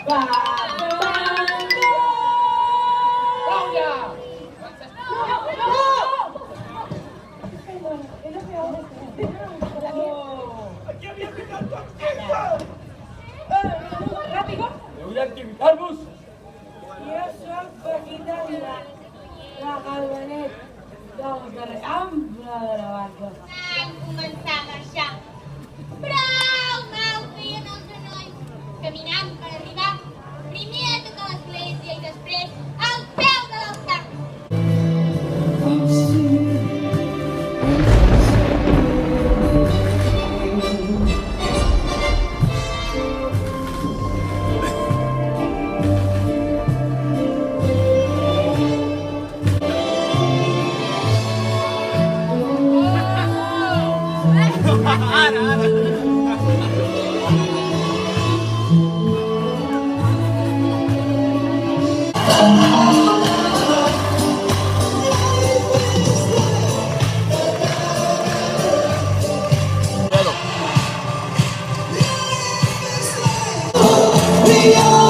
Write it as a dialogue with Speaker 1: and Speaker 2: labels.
Speaker 1: Claudia!
Speaker 2: Aquí había que cantar fiesta.
Speaker 3: Ràpido.
Speaker 1: Heu d'activitar-vos.
Speaker 3: Jo soc Paquita Vila, la Galvanet, del darrer ample de la barca.
Speaker 4: Van començar a marxar. Prou mal feien els genolls, caminant per arribar primer a tota l'església i després al peu de l'altar.
Speaker 5: We are